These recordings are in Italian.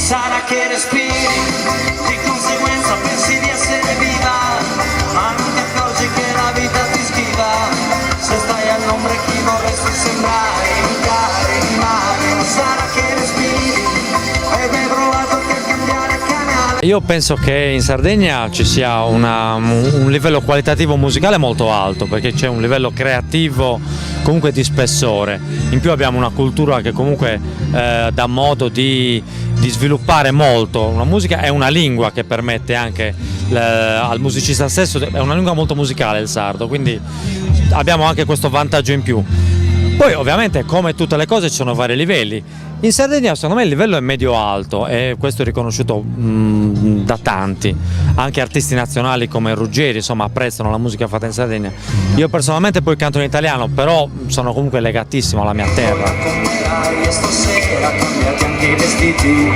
Sarà che respiri, di conseguenza pensi di essere viva, ma non ti accorgi che la vita ti schiva. Se stai all'ombra chi vorresti sembrare, imitare, rimane. Sarà che respiri, hai mai provato che cambiare canale? Io penso che in Sardegna ci sia un livello qualitativo musicale molto alto, perché c'è un livello creativo comunque di spessore. In più abbiamo una cultura che comunque dà modo di sviluppare molto una musica, è una lingua che permette anche al musicista stesso, è una lingua molto musicale il sardo, quindi abbiamo anche questo vantaggio in più. Poi ovviamente, come tutte le cose, ci sono vari livelli. In Sardegna secondo me il livello è medio-alto e questo è riconosciuto da tanti, anche artisti nazionali come Ruggeri, insomma, apprezzano la musica fatta in Sardegna. Io personalmente poi canto in italiano, però sono comunque legatissimo alla mia terra. E stasera cambiati anche i vestiti,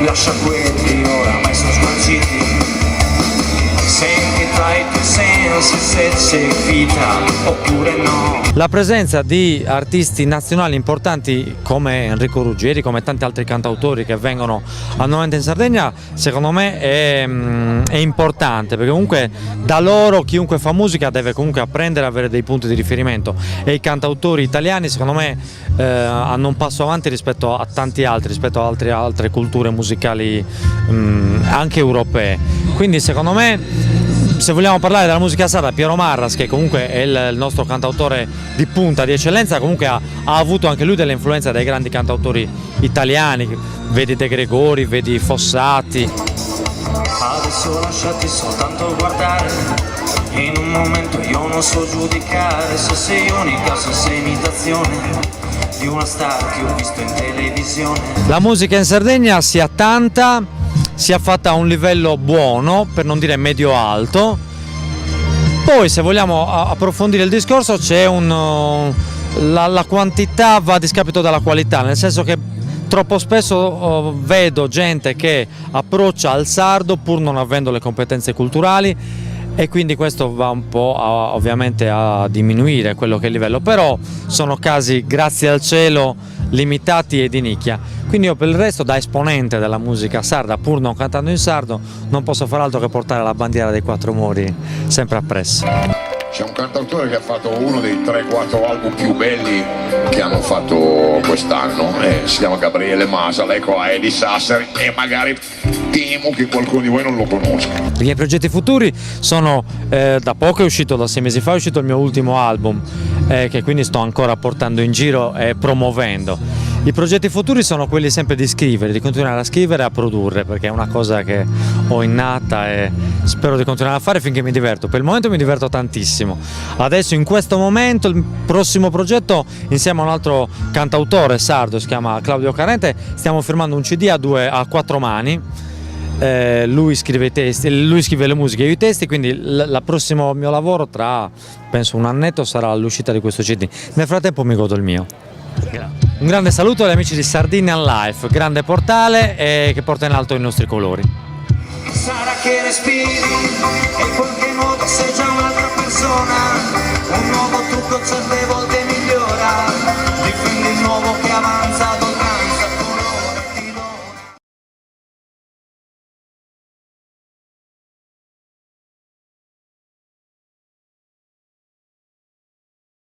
lascia quelli oramai sono sgualciti. Senti tra i tuoi sensi se c'è vita oppure no. La presenza di artisti nazionali importanti come Enrico Ruggeri, come tanti altri cantautori che vengono annualmente in Sardegna, secondo me è importante, perché comunque da loro chiunque fa musica deve comunque apprendere a avere dei punti di riferimento, e i cantautori italiani secondo me hanno un passo avanti rispetto a tanti altri, rispetto a altre culture musicali anche europee. Quindi secondo me, se vogliamo parlare della musica sarda, Piero Marras, che comunque è il nostro cantautore di punta, di eccellenza, comunque ha avuto anche lui delle influenze dai grandi cantautori italiani, vedi De Gregori, vedi Fossati. Adesso lasciati soltanto guardare, in un momento io non so giudicare se sei unica, se sei imitazione di una star che ho visto in televisione. La musica in Sardegna sia tanta, sia fatta a un livello buono, per non dire medio-alto. Poi se vogliamo approfondire il discorso, c'è la quantità va a discapito della qualità, nel senso che troppo spesso vedo gente che approccia al sardo pur non avendo le competenze culturali, e quindi questo va un po' ovviamente a diminuire quello che è il livello, però sono casi, grazie al cielo, limitati e di nicchia. Quindi io per il resto, da esponente della musica sarda, pur non cantando in sardo, non posso far altro che portare la bandiera dei quattro muri sempre appresso. C'è un cantautore che ha fatto uno dei 3-4 album più belli che hanno fatto quest'anno, si chiama Gabriele Masala, ecco, a Eddie Sassari, e magari temo che qualcuno di voi non lo conosca. I miei progetti futuri sono, da poco è uscito, da 6 mesi fa è uscito il mio ultimo album, che quindi sto ancora portando in giro e promuovendo. I progetti futuri sono quelli sempre di scrivere, di continuare a scrivere e a produrre, perché è una cosa che ho innata e spero di continuare a fare finché mi diverto. Per il momento mi diverto tantissimo. Adesso, in questo momento, il prossimo progetto, insieme a un altro cantautore sardo, si chiama Claudio Carente, stiamo firmando un CD a 4 mani. Lui scrive i testi, lui scrive le musiche e io i testi, quindi il prossimo mio lavoro, tra penso un annetto, sarà l'uscita di questo CD. Nel frattempo mi godo il mio. Un grande saluto agli amici di Sardinian Life, grande portale che porta in alto i nostri colori. Sarà che respiri e in qualche modo sei già un'altra persona, un nuovo trucco cerdevo